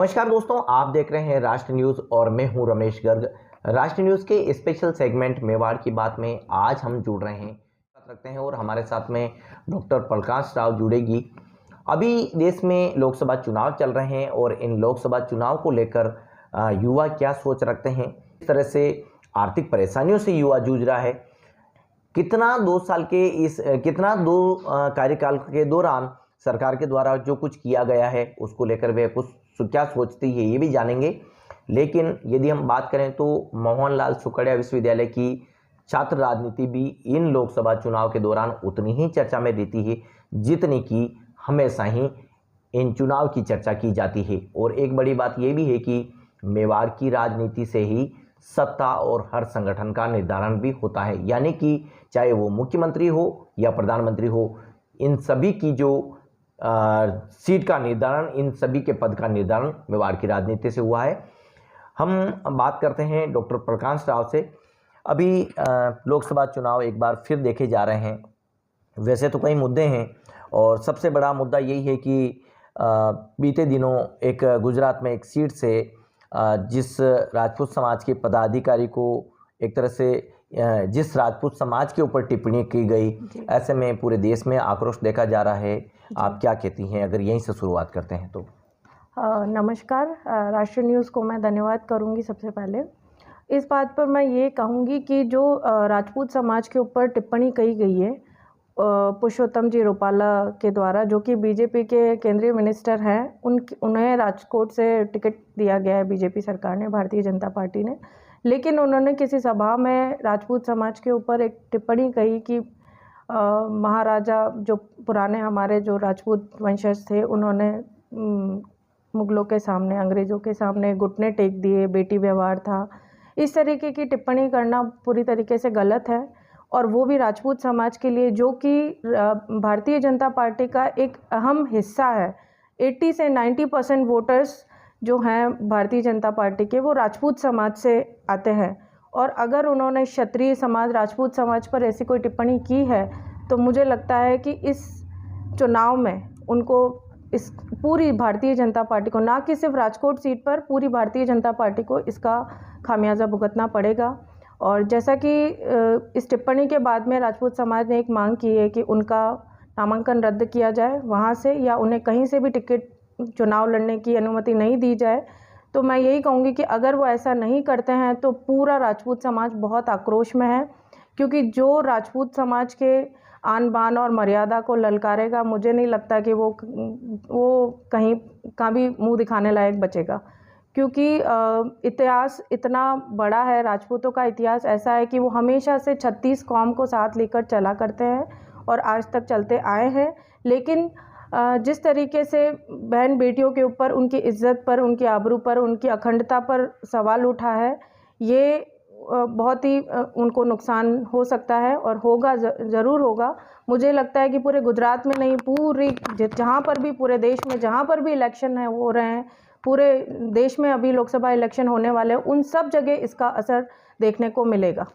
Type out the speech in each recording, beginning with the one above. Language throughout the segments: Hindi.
नमस्कार दोस्तों, आप देख रहे हैं राष्ट्र न्यूज़ और मैं हूं रमेश गर्ग। राष्ट्र न्यूज़ के स्पेशल सेगमेंट मेवाड़ की बात में आज हम जुड़ रहे हैं, बात रखते हैं और हमारे साथ में डॉक्टर प्रकाश राव जुड़ेगी। अभी देश में लोकसभा चुनाव चल रहे हैं और इन लोकसभा चुनाव को लेकर युवा क्या सोच रखते हैं, इस तरह से आर्थिक परेशानियों से युवा जूझ रहा है, कितना 2 साल के कितना 2 कार्यकाल के दौरान सरकार के द्वारा जो कुछ किया गया है उसको लेकर वे कुछ क्या सोचती है ये भी जानेंगे। लेकिन यदि हम बात करें तो मोहनलाल सुखड़िया विश्वविद्यालय की छात्र राजनीति भी इन लोकसभा चुनाव के दौरान उतनी ही चर्चा में रहती है जितनी कि हमेशा ही इन चुनाव की चर्चा की जाती है। और एक बड़ी बात यह भी है कि मेवाड़ की राजनीति से ही सत्ता और हर संगठन का निर्धारण भी होता है, यानी कि चाहे वो मुख्यमंत्री हो या प्रधानमंत्री हो, इन सभी की जो सीट का निर्धारण, इन सभी के पद का निर्धारण मेवाड़ की राजनीति से हुआ है। हम बात करते हैं डॉक्टर प्रकाश राव से। अभी लोकसभा चुनाव एक बार फिर देखे जा रहे हैं। वैसे तो कई मुद्दे हैं और सबसे बड़ा मुद्दा यही है कि बीते दिनों एक गुजरात में एक सीट से जिस राजपूत समाज के पदाधिकारी को एक तरह से जिस राजपूत समाज के ऊपर टिप्पणी की गई, ऐसे में पूरे देश में आक्रोश देखा जा रहा है। आप क्या कहती हैं, अगर यहीं से शुरुआत करते हैं तो? नमस्कार, राष्ट्रीय न्यूज़ को मैं धन्यवाद करूंगी। सबसे पहले इस बात पर मैं ये कहूंगी कि जो राजपूत समाज के ऊपर टिप्पणी कही गई है पुरुषोत्तम जी रूपाला के द्वारा, जो कि बीजेपी के केंद्रीय मिनिस्टर हैं, उन्हें राजकोट से टिकट दिया गया है बीजेपी सरकार ने, भारतीय जनता पार्टी ने। लेकिन उन्होंने किसी सभा में राजपूत समाज के ऊपर एक टिप्पणी कही कि महाराजा जो पुराने हमारे जो राजपूत वंशज थे, उन्होंने मुगलों के सामने, अंग्रेज़ों के सामने घुटने टेक दिए, बेटी व्यवहार था। इस तरीके की टिप्पणी करना पूरी तरीके से गलत है, और वो भी राजपूत समाज के लिए, जो कि भारतीय जनता पार्टी का एक अहम हिस्सा है। 80 से 90% वोटर्स जो हैं भारतीय जनता पार्टी के, वो राजपूत समाज से आते हैं। और अगर उन्होंने क्षत्रिय समाज, राजपूत समाज पर ऐसी कोई टिप्पणी की है, तो मुझे लगता है कि इस चुनाव में उनको, इस पूरी भारतीय जनता पार्टी को, ना कि सिर्फ राजकोट सीट पर, पूरी भारतीय जनता पार्टी को इसका खामियाजा भुगतना पड़ेगा। और जैसा कि इस टिप्पणी के बाद में राजपूत समाज ने एक मांग की है कि उनका नामांकन रद्द किया जाए वहाँ से, या उन्हें कहीं से भी टिकट चुनाव लड़ने की अनुमति नहीं दी जाए। तो मैं यही कहूँगी कि अगर वो ऐसा नहीं करते हैं तो पूरा राजपूत समाज बहुत आक्रोश में है, क्योंकि जो राजपूत समाज के आन बान और मर्यादा को ललकारेगा, मुझे नहीं लगता कि वो कहीं का भी मुंह दिखाने लायक बचेगा। क्योंकि इतिहास इतना बड़ा है, राजपूतों का इतिहास ऐसा है कि वो हमेशा से 36 कौम को साथ लेकर चला करते हैं और आज तक चलते आए हैं। लेकिन जिस तरीके से बहन बेटियों के ऊपर, उनकी इज्जत पर, उनकी आबरू पर, उनकी अखंडता पर सवाल उठा है, ये बहुत ही उनको नुकसान हो सकता है और होगा, ज़रूर होगा। मुझे लगता है कि पूरे गुजरात में नहीं, पूरी जहाँ पर भी, पूरे देश में जहाँ पर भी इलेक्शन है हो रहे हैं, पूरे देश में अभी लोकसभा इलेक्शन होने वाले हैं, उन सब जगह इसका असर देखने को मिलेगा।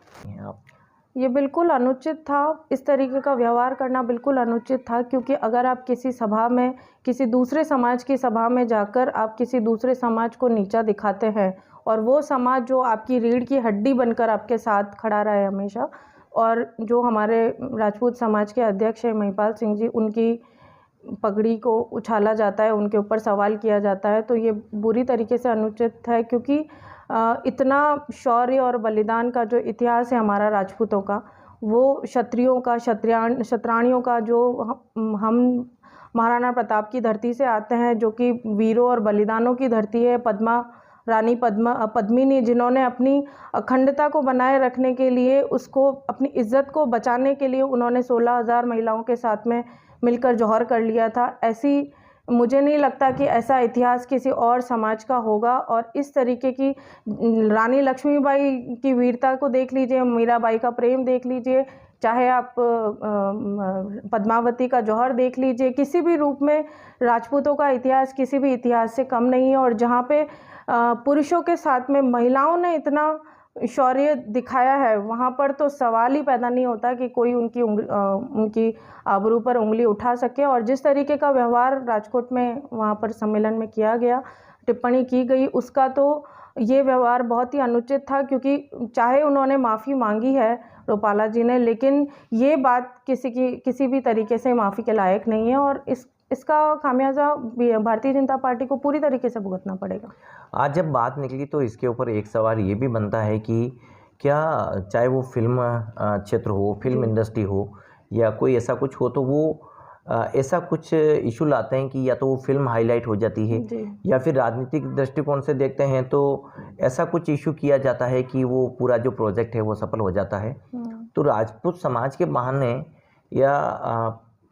ये बिल्कुल अनुचित था, इस तरीके का व्यवहार करना बिल्कुल अनुचित था। क्योंकि अगर आप किसी सभा में, किसी दूसरे समाज की सभा में जाकर आप किसी दूसरे समाज को नीचा दिखाते हैं, और वो समाज जो आपकी रीढ़ की हड्डी बनकर आपके साथ खड़ा रहा है हमेशा, और जो हमारे राजपूत समाज के अध्यक्ष हैं महिपाल सिंह जी, उनकी पगड़ी को उछाला जाता है, उनके ऊपर सवाल किया जाता है, तो ये बुरी तरीके से अनुचित है। क्योंकि इतना शौर्य और बलिदान का जो इतिहास है हमारा राजपूतों का, वो क्षत्रियों का, क्षत्राणियों का, जो हम महाराणा प्रताप की धरती से आते हैं, जो कि वीरों और बलिदानों की धरती है। रानी पद्मिनी, जिन्होंने अपनी अखंडता को बनाए रखने के लिए, उसको, अपनी इज्जत को बचाने के लिए, उन्होंने 16,000 महिलाओं के साथ में मिलकर जौहर कर लिया था। ऐसी, मुझे नहीं लगता कि ऐसा इतिहास किसी और समाज का होगा। और इस तरीके की, रानी लक्ष्मीबाई की वीरता को देख लीजिए, मीराबाई का प्रेम देख लीजिए, चाहे आप पद्मावती का जौहर देख लीजिए, किसी भी रूप में राजपूतों का इतिहास किसी भी इतिहास से कम नहीं है। और जहाँ पे पुरुषों के साथ में महिलाओं ने इतना शौर्य दिखाया है, वहाँ पर तो सवाल ही पैदा नहीं होता कि कोई उनकी आबरू पर उंगली उठा सके। और जिस तरीके का व्यवहार राजकोट में वहाँ पर सम्मेलन में किया गया, टिप्पणी की गई उसका तो ये व्यवहार बहुत ही अनुचित था, क्योंकि चाहे उन्होंने माफ़ी मांगी है रूपाला जी ने, लेकिन ये बात किसी भी तरीके से माफ़ी के लायक नहीं है और इसका खामियाजा भारतीय जनता पार्टी को पूरी तरीके से भुगतना पड़ेगा। आज जब बात निकली तो इसके ऊपर एक सवाल ये भी बनता है कि क्या चाहे वो फिल्म क्षेत्र हो, फिल्म इंडस्ट्री हो या कोई ऐसा कुछ हो, तो वो ऐसा कुछ इशू लाते हैं कि या तो वो फिल्म हाईलाइट हो जाती है या फिर राजनीतिक दृष्टिकोण से देखते हैं तो ऐसा कुछ इशू किया जाता है कि वो पूरा जो प्रोजेक्ट है वो सफल हो जाता है। तो राजपूत समाज के बहाने या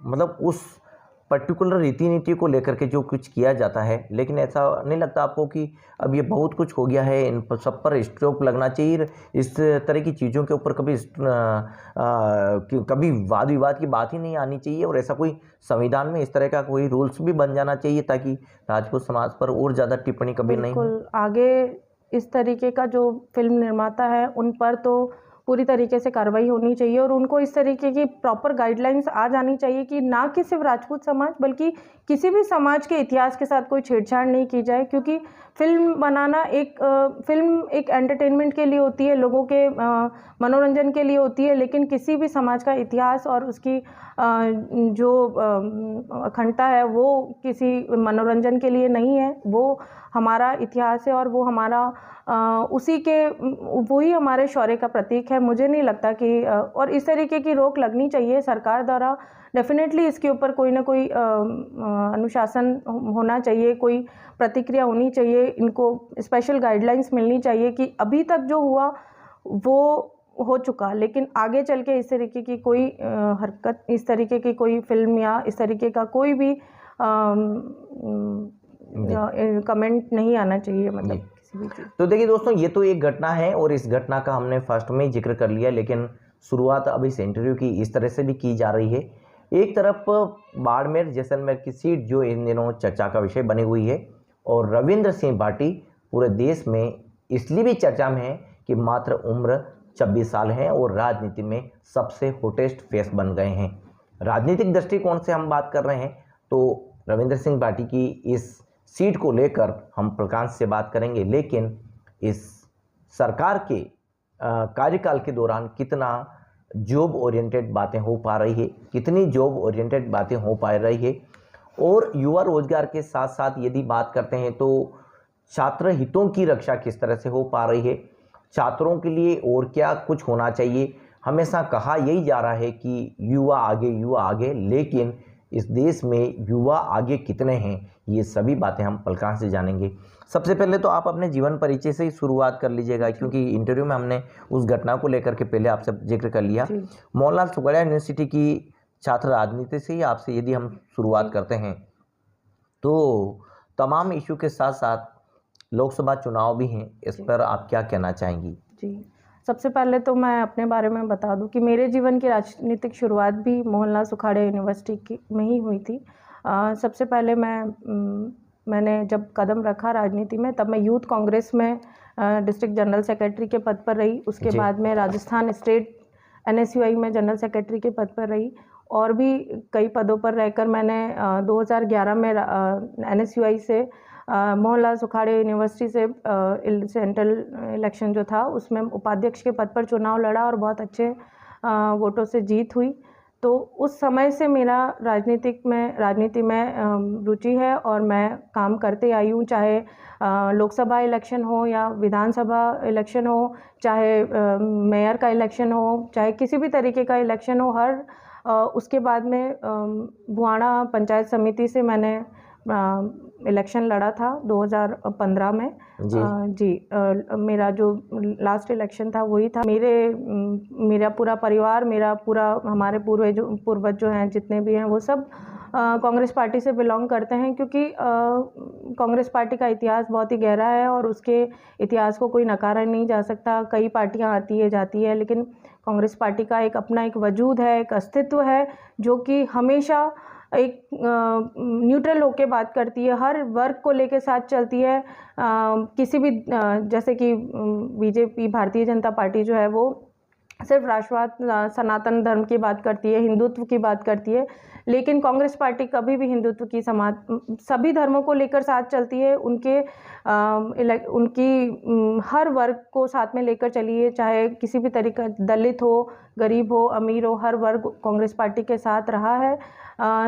मतलब उस पर्टिकुलर रीति नीति को लेकर के जो कुछ किया जाता है, लेकिन ऐसा नहीं लगता आपको कि अब ये बहुत कुछ हो गया है, इन पर सब पर स्टॉप लगना चाहिए, इस तरह की चीज़ों के ऊपर कभी वाद विवाद की बात ही नहीं आनी चाहिए और ऐसा कोई संविधान में इस तरह का कोई रूल्स भी बन जाना चाहिए ताकि राजपूत समाज पर और ज़्यादा टिप्पणी कभी नहीं हो? बिल्कुल, आगे इस तरीके का जो फिल्म निर्माता है उन पर तो पूरी तरीके से कार्रवाई होनी चाहिए और उनको इस तरीके की प्रॉपर गाइडलाइंस आ जानी चाहिए कि ना कि सिर्फ राजपूत समाज बल्कि किसी भी समाज के इतिहास के साथ कोई छेड़छाड़ नहीं की जाए, क्योंकि फिल्म बनाना फिल्म एक एंटरटेनमेंट के लिए होती है, लोगों के मनोरंजन के लिए होती है, लेकिन किसी भी समाज का इतिहास और उसकी जो अखंडता है वो किसी मनोरंजन के लिए नहीं है। वो हमारा इतिहास है और वो हमारा वही हमारे शौर्य का प्रतीक है। मुझे नहीं लगता कि और इस तरीके की रोक लगनी चाहिए सरकार द्वारा। डेफिनेटली इसके ऊपर कोई ना कोई अनुशासन होना चाहिए, कोई प्रतिक्रिया होनी चाहिए, इनको स्पेशल गाइडलाइंस मिलनी चाहिए कि अभी तक जो हुआ वो हो चुका, लेकिन आगे चल के इस तरीके की कोई हरकत, इस तरीके की कोई फिल्म या इस तरीके का कोई भी कमेंट नहीं आना चाहिए, मतलब किसी भी चीज़। तो देखिए दोस्तों, ये तो एक घटना है और इस घटना का हमने फर्स्ट में ही जिक्र कर लिया, लेकिन शुरुआत अब इस इंटरव्यू की इस तरह से भी की जा रही है। एक तरफ बाड़मेर जैसलमेर की सीट जो इन दिनों चर्चा का विषय बनी हुई है और रविंद्र सिंह भाटी पूरे देश में इसलिए भी चर्चा में है कि मात्र उम्र 26 साल है और राजनीति में सबसे हॉटेस्ट फेस बन गए हैं। राजनीतिक दृष्टिकोण से हम बात कर रहे हैं तो रविंद्र सिंह भाटी की इस सीट को लेकर हम प्रकाश से बात करेंगे, लेकिन इस सरकार के कार्यकाल के दौरान कितना जॉब ओरिएंटेड बातें हो पा रही है, कितनी जॉब ओरिएंटेड बातें हो पा रही है और युवा रोजगार के साथ साथ यदि बात करते हैं तो छात्र हितों की रक्षा किस तरह से हो पा रही है, छात्रों के लिए और क्या कुछ होना चाहिए। हमेशा कहा यही जा रहा है कि युवा आगे, लेकिन इस देश में युवा आगे कितने हैं, ये सभी बातें हम प्रकाश से जानेंगे। सबसे पहले तो आप अपने जीवन परिचय से ही शुरुआत कर लीजिएगा, क्योंकि इंटरव्यू में हमने उस घटना को लेकर के पहले आपसे जिक्र कर लिया। मोहनलाल सुखाड़िया यूनिवर्सिटी की छात्र राजनीति से ही आपसे यदि हम शुरुआत करते हैं तो तमाम इशू के साथ साथ लोकसभा चुनाव भी हैं, इस पर आप क्या कहना चाहेंगी? जी, सबसे पहले तो मैं अपने बारे में बता दूं कि मेरे जीवन की राजनीतिक शुरुआत भी मोहनलाल सुखाड़िया यूनिवर्सिटी में ही हुई थी। सबसे पहले मैंने जब कदम रखा राजनीति में तब मैं यूथ कांग्रेस में डिस्ट्रिक्ट जनरल सेक्रेटरी के पद पर रही। उसके बाद में राजस्थान स्टेट NSUI में जनरल सेक्रेटरी के पद पर रही और भी कई पदों पर रहकर मैंने 2011 में NSUI से मोहनलाल सुखाड़िया यूनिवर्सिटी से सेंट्रल इलेक्शन जो था उसमें उपाध्यक्ष के पद पर चुनाव लड़ा और बहुत अच्छे वोटों से जीत हुई। तो उस समय से मेरा राजनीति में रुचि है और मैं काम करते आई हूँ, चाहे लोकसभा इलेक्शन हो या विधानसभा इलेक्शन हो, चाहे मेयर का इलेक्शन हो, चाहे किसी भी तरीके का इलेक्शन हो। उसके बाद में बुआड़ा पंचायत समिति से मैंने इलेक्शन लड़ा था 2015 में। मेरा जो लास्ट इलेक्शन था वही था। मेरा पूरा परिवार, हमारे पूर्वज जो हैं जितने भी हैं वो सब कांग्रेस पार्टी से बिलोंग करते हैं, क्योंकि कांग्रेस पार्टी का इतिहास बहुत ही गहरा है और उसके इतिहास को कोई नकारा नहीं जा सकता। कई पार्टियां आती है जाती है, लेकिन कांग्रेस पार्टी का अपना एक वजूद है, एक अस्तित्व है जो कि हमेशा एक न्यूट्रल होके बात करती है, हर वर्ग को लेके साथ चलती है। किसी भी जैसे कि बीजेपी भारतीय जनता पार्टी जो है वो सिर्फ राष्ट्रवाद सनातन धर्म की बात करती है, हिंदुत्व की बात करती है, लेकिन कांग्रेस पार्टी कभी भी हिंदुत्व की सभी धर्मों को लेकर साथ चलती है। उनकी हर वर्ग को साथ में लेकर चली है, चाहे किसी भी तरीका, दलित हो, गरीब हो, अमीर हो, हर वर्ग कांग्रेस पार्टी के साथ रहा है।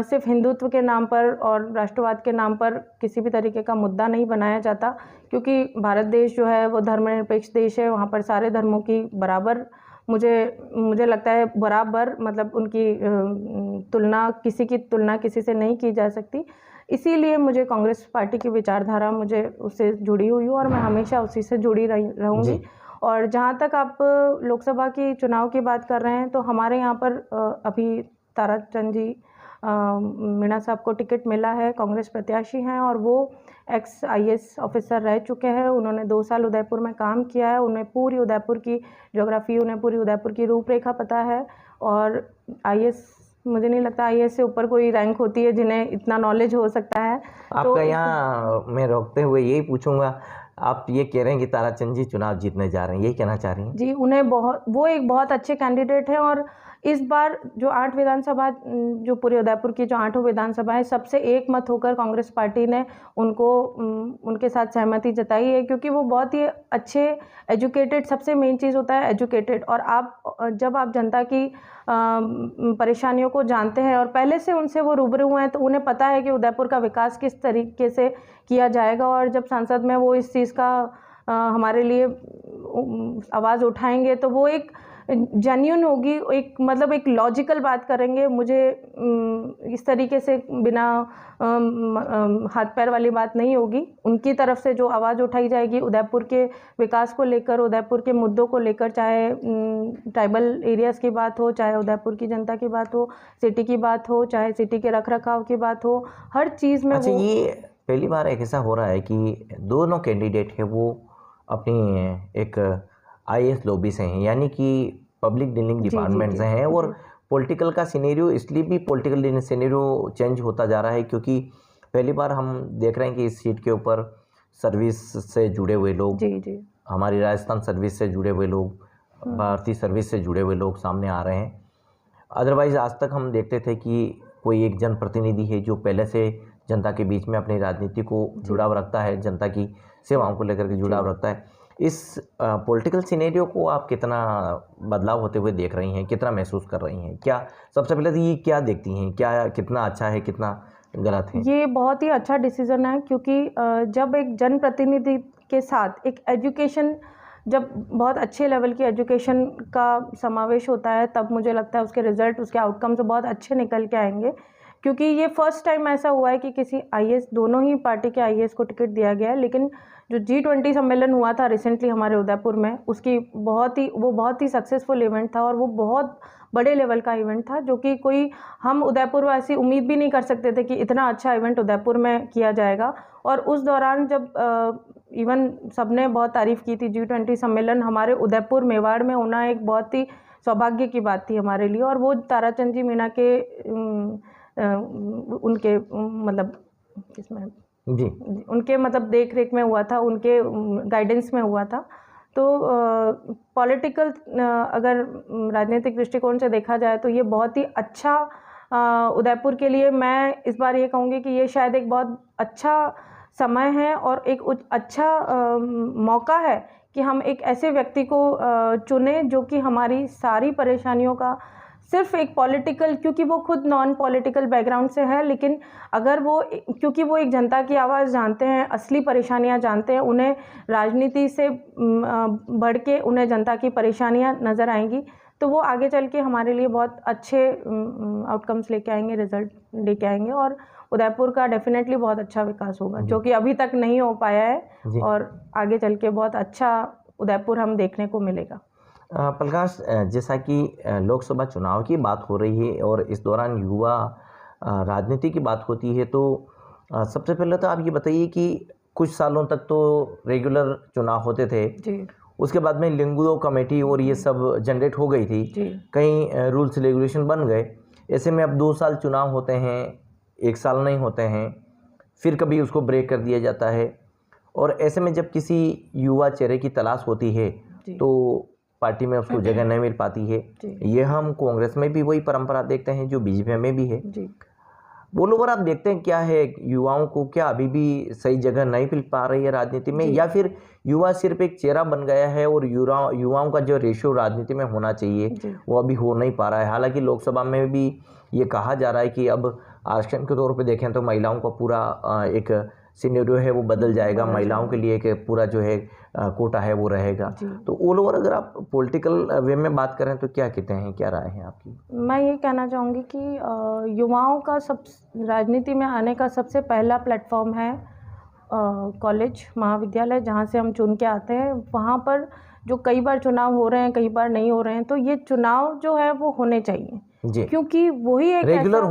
सिर्फ हिंदुत्व के नाम पर और राष्ट्रवाद के नाम पर किसी भी तरीके का मुद्दा नहीं बनाया जाता, क्योंकि भारत देश जो है वो धर्मनिरपेक्ष देश है। वहाँ पर सारे धर्मों की बराबर, मुझे लगता है बराबर, मतलब उनकी किसी की तुलना किसी से नहीं की जा सकती। इसीलिए मुझे कांग्रेस पार्टी की विचारधारा, मुझे उससे जुड़ी हुई हूँ और मैं हमेशा उसी से जुड़ी रहूँगी। और जहाँ तक आप लोकसभा की चुनाव की बात कर रहे हैं, तो हमारे यहाँ पर अभी ताराचंद जी मीणा साहब को टिकट मिला है, कांग्रेस प्रत्याशी हैं और वो एक्स IAS ऑफिसर रह चुके हैं। उन्होंने 2 साल उदयपुर में काम किया है, उन्हें पूरी उदयपुर की ज्योग्राफी, उन्हें पूरी उदयपुर की रूपरेखा पता है। और IAS, मुझे नहीं लगता IAS से ऊपर कोई रैंक होती है जिन्हें इतना नॉलेज हो सकता है। आपका यहाँ मैं रोकते हुए यही पूछूंगा, आप ये कह रहे हैं कि ताराचंद जी चुनाव जीतने जा रहे हैं, यही कहना चाह रही हैं? जी, वो एक बहुत अच्छे कैंडिडेट हैं और इस बार जो 8 विधानसभा, जो पूरे उदयपुर की जो 8 विधानसभा है, सबसे एक मत होकर कांग्रेस पार्टी ने उनके साथ सहमति जताई है, क्योंकि वो बहुत ही अच्छे एजुकेटेड, सबसे मेन चीज़ होता है एजुकेटेड। और जब आप जनता की परेशानियों को जानते हैं और पहले से उनसे वो रूबरू हुए हैं, तो उन्हें पता है कि उदयपुर का विकास किस तरीके से किया जाएगा। और जब संसद में वो इस चीज़ का हमारे लिए आवाज़ उठाएंगे, तो वो एक जेन्युइन होगी, एक लॉजिकल बात करेंगे। मुझे इस तरीके से बिना हाथ पैर वाली बात नहीं होगी। उनकी तरफ से जो आवाज़ उठाई जाएगी उदयपुर के विकास को लेकर, उदयपुर के मुद्दों को लेकर, चाहे ट्राइबल एरियाज़ की बात हो, चाहे उदयपुर की जनता की बात हो, सिटी की बात हो, चाहे सिटी के रखरखाव की बात हो, हर चीज़ में। अच्छा, ये पहली बार ऐसा हो रहा है कि दोनों कैंडिडेट है वो अपनी एक IAS लॉबी से हैं, यानी कि पब्लिक डीलिंग डिपार्टमेंट से हैं। और पॉलिटिकल का सिनेरियो, इसलिए भी पॉलिटिकल सिनेरियो चेंज होता जा रहा है क्योंकि पहली बार हम देख रहे हैं कि इस सीट के ऊपर सर्विस से जुड़े हुए लोग, हमारी राजस्थान सर्विस से जुड़े हुए लोग, भारतीय सर्विस से जुड़े हुए लोग सामने आ रहे हैं। अदरवाइज़ आज तक हम देखते थे कि कोई एक जनप्रतिनिधि है जो पहले से जनता के बीच में अपनी राजनीति को जुड़ाव रखता है, जनता की सेवाओं को लेकर के जुड़ाव रखता है। इस पॉलिटिकल सिनेरियो को आप कितना बदलाव होते हुए देख रही हैं, कितना महसूस कर रही हैं? क्या सबसे पहले तो ये क्या देखती हैं, क्या कितना अच्छा है, कितना गलत है? ये बहुत ही अच्छा डिसीज़न है, क्योंकि जब एक जनप्रतिनिधि के साथ एक एजुकेशन, जब बहुत अच्छे लेवल की एजुकेशन का समावेश होता है, तब मुझे लगता है उसके रिज़ल्ट, उसके आउटकम्स बहुत अच्छे निकल के आएंगे। क्योंकि ये फर्स्ट टाइम ऐसा हुआ है कि किसी IAS, दोनों ही पार्टी के IAS को टिकट दिया गया है। लेकिन जो G20 सम्मेलन हुआ था रिसेंटली हमारे उदयपुर में, उसकी बहुत ही सक्सेसफुल इवेंट था और वो बहुत बड़े लेवल का इवेंट था, जो कि हम उदयपुर वासी उम्मीद भी नहीं कर सकते थे कि इतना अच्छा इवेंट उदयपुर में किया जाएगा। और उस दौरान जब इवन सबने बहुत तारीफ़ की थी, G20 सम्मेलन हमारे उदयपुर मेवाड़ में होना एक बहुत ही सौभाग्य की बात थी हमारे लिए। और वो ताराचंद जी मीणा के उनके देख रेख में हुआ था, उनके गाइडेंस में हुआ था। तो पॉलिटिकल अगर राजनीतिक दृष्टिकोण से देखा जाए तो ये बहुत ही अच्छा उदयपुर के लिए, मैं इस बार ये कहूँगी कि ये शायद एक बहुत अच्छा समय है और एक अच्छा मौका है कि हम एक ऐसे व्यक्ति को चुने जो कि हमारी सारी परेशानियों का, सिर्फ एक पॉलिटिकल, क्योंकि वो खुद नॉन पॉलिटिकल बैकग्राउंड से है, लेकिन अगर क्योंकि वो एक जनता की आवाज़ जानते हैं, असली परेशानियां जानते हैं, उन्हें राजनीति से बढ़ के उन्हें जनता की परेशानियां नज़र आएंगी, तो वो आगे चल के हमारे लिए बहुत अच्छे आउटकम्स लेके आएंगे, रिजल्ट लेके आएंगे और उदयपुर का डेफिनेटली बहुत अच्छा विकास होगा, जो कि अभी तक नहीं हो पाया है और आगे चल के बहुत अच्छा उदयपुर हम देखने को मिलेगा। प्रकाश, जैसा कि लोकसभा चुनाव की बात हो रही है और इस दौरान युवा राजनीति की बात होती है, तो सबसे पहले तो आप ये बताइए कि कुछ सालों तक तो रेगुलर चुनाव होते थे जी, उसके बाद में लिंगुओ कमेटी और ये सब जनरेट हो गई थी, कई रूल्स रेगुलेशन बन गए। ऐसे में अब 2 साल चुनाव होते हैं, 1 साल नहीं होते हैं, फिर कभी उसको ब्रेक कर दिया जाता है। और ऐसे में जब किसी युवा चेहरे की तलाश होती है तो पार्टी में उसको जगह नहीं मिल पाती है। ये हम कांग्रेस में भी वही परंपरा देखते हैं जो बीजेपी में भी है। वो लोग, और आप देखते हैं क्या है, युवाओं को क्या अभी भी सही जगह नहीं मिल पा रही है राजनीति में, या फिर युवा सिर्फ एक चेहरा बन गया है और युवाओं का जो रेशियो राजनीति में होना चाहिए वो अभी हो नहीं पा रहा है। हालांकि लोकसभा में भी ये कहा जा रहा है कि अब आरक्षण के तौर पे देखें तो महिलाओं का पूरा एक सिनेरियो है वो बदल जाएगा, महिलाओं के लिए एक पूरा जो है कोटा है वो रहेगा। तो ऑल ओवर अगर आप पॉलिटिकल वे में बात करें तो क्या कहते हैं, क्या राय है आपकी? मैं ये कहना चाहूँगी कि युवाओं का राजनीति में आने का सबसे पहला प्लेटफॉर्म है कॉलेज महाविद्यालय, जहाँ से हम चुन के आते हैं। वहाँ पर जो कई बार चुनाव हो रहे हैं, कई बार नहीं हो रहे हैं, तो ये चुनाव जो है वो होने चाहिए जी। क्योंकि वही एक रेगुलर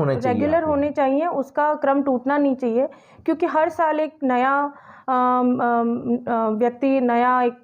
होने चाहिए, उसका क्रम टूटना नहीं चाहिए। क्योंकि हर साल एक नया व्यक्ति, नया एक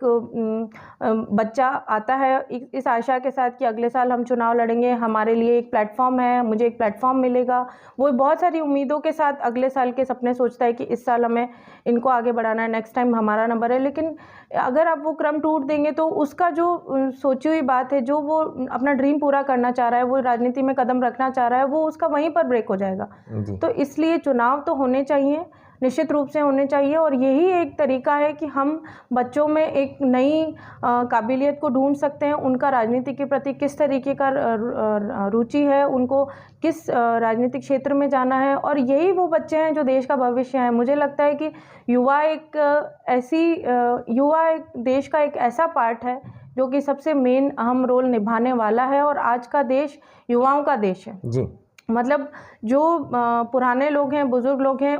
बच्चा आता है इस आशा के साथ कि अगले साल हम चुनाव लड़ेंगे, हमारे लिए एक प्लेटफॉर्म है, मुझे एक प्लेटफॉर्म मिलेगा। वो बहुत सारी उम्मीदों के साथ अगले साल के सपने सोचता है कि इस साल हमें इनको आगे बढ़ाना है, नेक्स्ट टाइम हमारा नंबर है। लेकिन अगर आप वो क्रम टूट देंगे तो उसका जो सोची हुई बात है, जो वो अपना ड्रीम पूरा करना चाह रहा है, वो राजनीति में कदम रखना चाह रहा है, वो उसका वहीं पर ब्रेक हो जाएगा। तो इसलिए चुनाव तो होने चाहिए, निश्चित रूप से होने चाहिए। और यही एक तरीका है कि हम बच्चों में एक नई काबिलियत को ढूंढ सकते हैं, उनका राजनीति के प्रति किस तरीके का रुचि है, उनको किस राजनीतिक क्षेत्र में जाना है। और यही वो बच्चे हैं जो देश का भविष्य है। मुझे लगता है कि युवा एक देश का एक ऐसा पार्ट है जो कि सबसे मेन अहम रोल निभाने वाला है। और आज का देश युवाओं का देश है जी। मतलब जो पुराने लोग हैं, बुजुर्ग लोग हैं,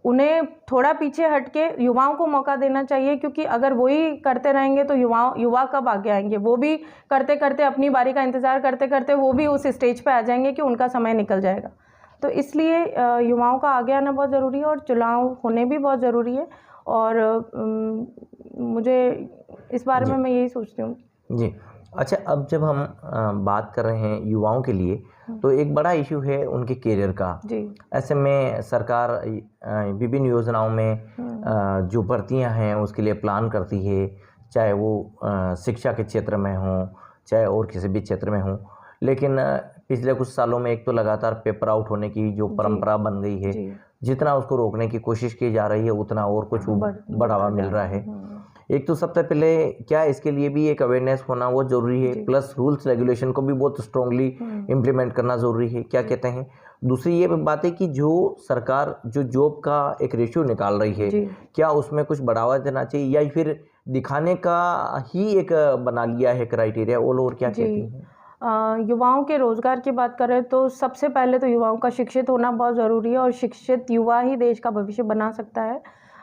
उन्हें थोड़ा पीछे हटके युवाओं को मौका देना चाहिए। क्योंकि अगर वही करते रहेंगे तो युवा कब आगे आएंगे? वो भी करते करते, अपनी बारी का इंतज़ार करते करते वो भी उस स्टेज पे आ जाएंगे कि उनका समय निकल जाएगा। तो इसलिए युवाओं का आगे आना बहुत ज़रूरी है और चुनाव होने भी बहुत ज़रूरी है। और मुझे इस बारे में मैं यही सोचती हूँ जी। अच्छा, अब जब हम बात कर रहे हैं युवाओं के लिए, तो एक बड़ा इशू है उनके करियर का जी। ऐसे में सरकार विभिन्न योजनाओं में जो भर्तियां हैं उसके लिए प्लान करती है, चाहे वो शिक्षा के क्षेत्र में हो, चाहे और किसी भी क्षेत्र में हो। लेकिन पिछले कुछ सालों में एक तो लगातार पेपर आउट होने की जो परंपरा बन गई है, जितना उसको रोकने की कोशिश की जा रही है उतना और कुछ बढ़ावा मिल रहा है। एक तो सबसे पहले क्या इसके लिए भी एक अवेयरनेस होना वो जरूरी है, प्लस रूल्स रेगुलेशन को भी बहुत स्ट्रांगली इम्प्लीमेंट करना जरूरी है, क्या कहते हैं। दूसरी ये बात है कि जो सरकार जो जॉब का एक रेशियो निकाल रही है, क्या उसमें कुछ बढ़ावा देना चाहिए या फिर दिखाने का ही एक बना लिया है क्राइटेरिया? ऑल ओवर क्या कहती हैं? युवाओं के रोजगार की बात करें तो सबसे पहले तो युवाओं का शिक्षित होना बहुत ज़रूरी है और शिक्षित युवा ही देश का भविष्य बना सकता है।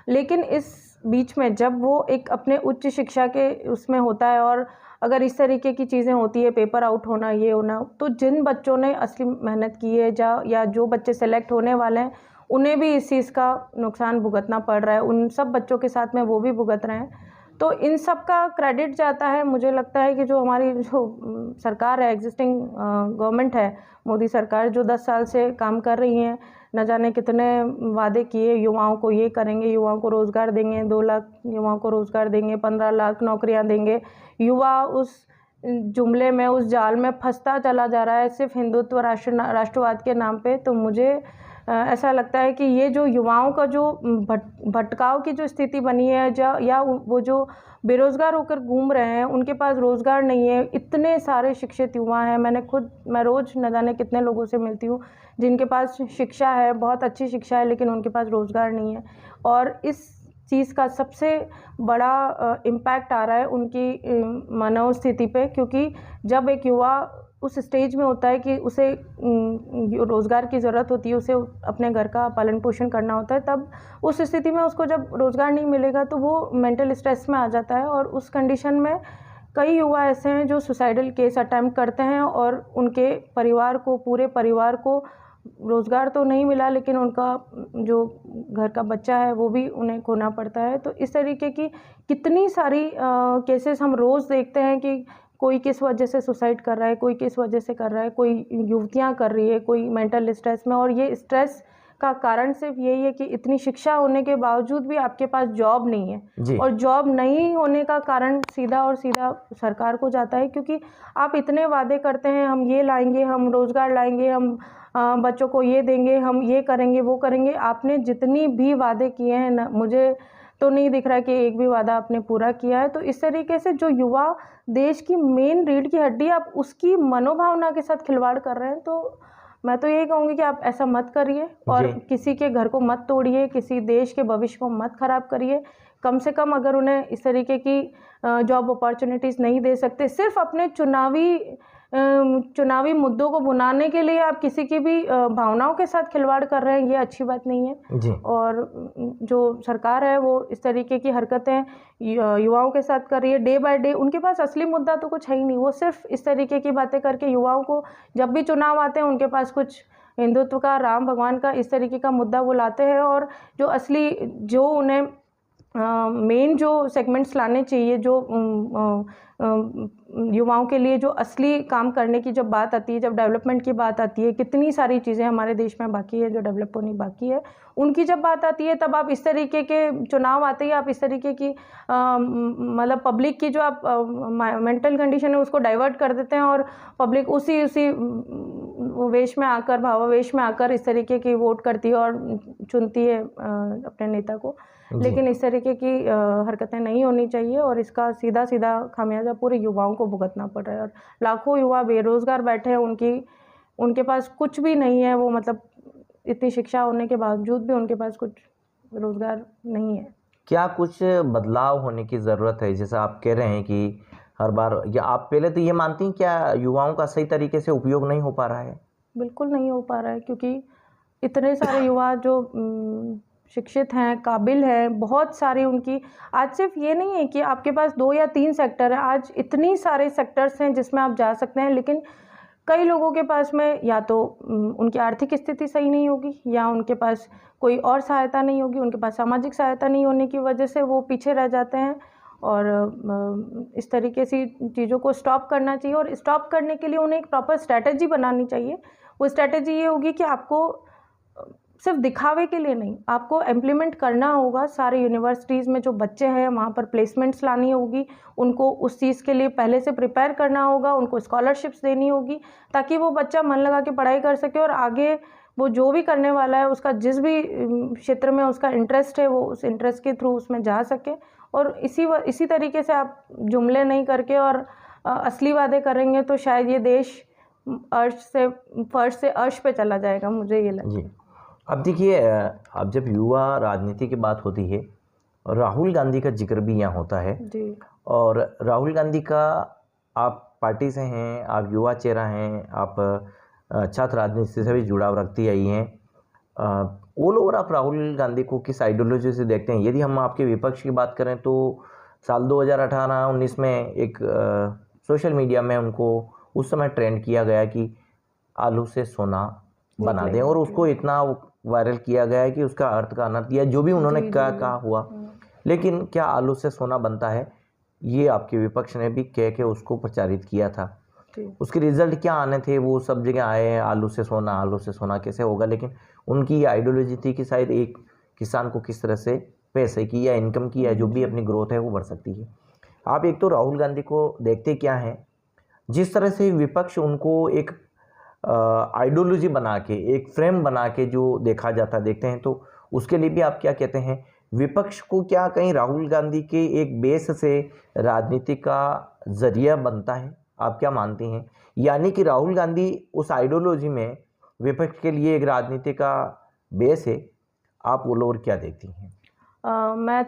लेकिन इस बीच में जब वो एक अपने उच्च शिक्षा के उसमें होता है और अगर इस तरीके की चीज़ें होती है, पेपर आउट होना, ये होना, तो जिन बच्चों ने असली मेहनत की है या जो बच्चे सेलेक्ट होने वाले हैं उन्हें भी इस चीज़ का नुकसान भुगतना पड़ रहा है। उन सब बच्चों के साथ में वो भी भुगत रहे हैं। तो इन सब का क्रेडिट जाता है, मुझे लगता है कि जो हमारी जो सरकार है, एग्जिस्टिंग गवर्नमेंट है, मोदी सरकार, जो 10 साल से काम कर रही हैं, न जाने कितने वादे किए, युवाओं को ये करेंगे, युवाओं को रोज़गार देंगे, 2 लाख युवाओं को रोज़गार देंगे, 15 लाख नौकरियां देंगे। युवा उस जुमले में, उस जाल में फंसता चला जा रहा है सिर्फ हिंदुत्व राष्ट्रवाद के नाम पे। तो मुझे ऐसा लगता है कि ये जो युवाओं का जो भटकाव की जो स्थिति बनी है, या वो जो बेरोज़गार होकर घूम रहे हैं, उनके पास रोज़गार नहीं है। इतने सारे शिक्षित युवा हैं, मैं रोज़ न जाने कितने लोगों से मिलती हूँ जिनके पास शिक्षा है, बहुत अच्छी शिक्षा है, लेकिन उनके पास रोज़गार नहीं है। और इस चीज़ का सबसे बड़ा इम्पैक्ट आ रहा है उनकी मनोस्थिति पे, क्योंकि जब एक युवा उस स्टेज में होता है कि उसे रोज़गार की ज़रूरत होती है, उसे अपने घर का पालन पोषण करना होता है, तब उस स्थिति में उसको जब रोज़गार नहीं मिलेगा तो वो मेंटल स्ट्रेस में आ जाता है। और उस कंडीशन में कई युवा ऐसे हैं जो सुसाइडल केस अटैम्प्ट करते हैं और उनके परिवार को, पूरे परिवार को रोज़गार तो नहीं मिला, लेकिन उनका जो घर का बच्चा है वो भी उन्हें खोना पड़ता है। तो इस तरीके की कितनी सारी केसेस हम रोज़ देखते हैं कि कोई किस वजह से सुसाइड कर रहा है, कोई किस वजह से कर रहा है, कोई युवतियां कर रही है, कोई मेंटल स्ट्रेस में। और ये स्ट्रेस का कारण सिर्फ यही है कि इतनी शिक्षा होने के बावजूद भी आपके पास जॉब नहीं है, और जॉब नहीं होने का कारण सीधा और सीधा सरकार को जाता है, क्योंकि आप इतने वादे करते हैं, हम ये लाएंगे, हम रोज़गार लाएंगे, हम बच्चों को ये देंगे, हम ये करेंगे, वो करेंगे। आपने जितनी भी वादे किए हैं ना, मुझे तो नहीं दिख रहा कि एक भी वादा आपने पूरा किया है। तो इस तरीके से जो युवा देश की मेन रीढ़ की हड्डी, आप उसकी मनोभावना के साथ खिलवाड़ कर रहे हैं। तो मैं तो यही कहूँगी कि आप ऐसा मत करिए, और किसी के घर को मत तोड़िए, किसी देश के भविष्य को मत खराब करिए। कम से कम अगर उन्हें इस तरीके की जॉब अपॉर्चुनिटीज़ नहीं दे सकते, सिर्फ अपने चुनावी मुद्दों को भुनाने के लिए आप किसी की भी भावनाओं के साथ खिलवाड़ कर रहे हैं, ये अच्छी बात नहीं है जी। और जो सरकार है वो इस तरीके की हरकतें युवाओं के साथ कर रही है। डे बाय डे उनके पास असली मुद्दा तो कुछ है ही नहीं, वो सिर्फ इस तरीके की बातें करके युवाओं को, जब भी चुनाव आते हैं उनके पास कुछ हिंदुत्व का, राम भगवान का, इस तरीके का मुद्दा वो लाते हैं, और जो असली, जो उन्हें मेन जो सेगमेंट्स लाने चाहिए, जो युवाओं के लिए जो असली काम करने की जब बात आती है, जब डेवलपमेंट की बात आती है, कितनी सारी चीज़ें हमारे देश में बाकी है जो डेवलप होनी बाकी है, उनकी जब बात आती है, तब आप इस तरीके के चुनाव आते ही आप इस तरीके की मतलब पब्लिक की जो आप मेंटल कंडीशन है उसको डाइवर्ट कर देते हैं, और पब्लिक उसी वेश में आकर, भावावेश में आकर इस तरीके की वोट करती है और चुनती है अपने नेता को। लेकिन इस तरीके की हरकतें नहीं होनी चाहिए, और इसका सीधा सीधा खामियाजा पूरे युवाओं को भुगतना पड़ रहा है। और लाखों युवा बेरोज़गार बैठे हैं, उनके पास कुछ भी नहीं है, वो मतलब इतनी शिक्षा होने के बावजूद भी उनके पास कुछ रोज़गार नहीं है। क्या कुछ बदलाव होने की ज़रूरत है? जैसा आप कह रहे हैं कि हर बार, या आप पहले तो ये मानती हैं क्या युवाओं का सही तरीके से उपयोग नहीं हो पा रहा है? बिल्कुल नहीं हो पा रहा है, क्योंकि इतने सारे युवा जो शिक्षित हैं, काबिल हैं, बहुत सारी उनकी, आज सिर्फ ये नहीं है कि आपके पास 2 या 3 सेक्टर है, आज इतनी सारे सेक्टर्स हैं जिसमें आप जा सकते हैं, लेकिन कई लोगों के पास में या तो उनकी आर्थिक स्थिति सही नहीं होगी, या उनके पास कोई और सहायता नहीं होगी, उनके पास सामाजिक सहायता नहीं होने की वजह से वो पीछे रह जाते हैं। और इस तरीके से चीज़ों को स्टॉप करना चाहिए, और स्टॉप करने के लिए उन्हें एक प्रॉपर स्ट्रैटेजी बनानी चाहिए। वो स्ट्रैटेजी ये होगी कि आपको सिर्फ दिखावे के लिए नहीं, आपको इम्प्लीमेंट करना होगा। सारे यूनिवर्सिटीज़ में जो बच्चे हैं वहाँ पर प्लेसमेंट्स लानी होगी, उनको उस चीज़ के लिए पहले से प्रिपेयर करना होगा, उनको स्कॉलरशिप्स देनी होगी, ताकि वो बच्चा मन लगा के पढ़ाई कर सके, और आगे वो जो भी करने वाला है उसका जिस भी क्षेत्र में उसका इंटरेस्ट है, वो उस इंटरेस्ट के थ्रू उसमें जा सके। और इसी तरीके से आप जुमले नहीं करके और असली वादे करेंगे तो शायद ये देश फर्श से अर्श पे चला जाएगा, मुझे ये लगता है। अब देखिए, अब जब युवा राजनीति की बात होती है, राहुल गांधी का जिक्र भी यहाँ होता है जी। और राहुल गांधी का, आप पार्टी से हैं, आप युवा चेहरा हैं, आप छात्र राजनीति से भी जुड़ाव रखती आई हैं, ऑल ओवर आप राहुल गांधी को किस आइडियोलॉजी से देखते हैं? यदि हम आपके विपक्ष की बात करें तो साल 2018-19 में एक सोशल मीडिया में उनको उस समय ट्रेंड किया गया कि आलू से सोना बना दें, और उसको इतना वायरल किया गया है कि उसका अर्थ का अनर्थ, या जो भी उन्होंने कहा हुआ। लेकिन क्या आलू से सोना बनता है? ये आपके विपक्ष ने भी कह के उसको प्रचारित किया था। उसके रिजल्ट क्या आने थे वो सब जगह आए, आलू से सोना कैसे होगा। लेकिन उनकी आइडियोलॉजी थी कि शायद एक किसान को किस तरह से पैसे की या इनकम की या जो भी अपनी ग्रोथ है वो बढ़ सकती है। आप एक तो राहुल गांधी को देखते क्या हैं, जिस तरह से विपक्ष उनको एक आइडियोलॉजी बना के, एक फ्रेम बना के जो देखा जाता देखते हैं, तो उसके लिए भी आप क्या कहते हैं? विपक्ष को क्या कहीं राहुल गांधी के एक बेस से राजनीति का जरिया बनता है? आप क्या मानती हैं? यानी कि राहुल गांधी उस आइडियोलॉजी में विपक्ष के लिए एक राजनीति का बेस है, आप वो लोग क्या देखती हैं? मैं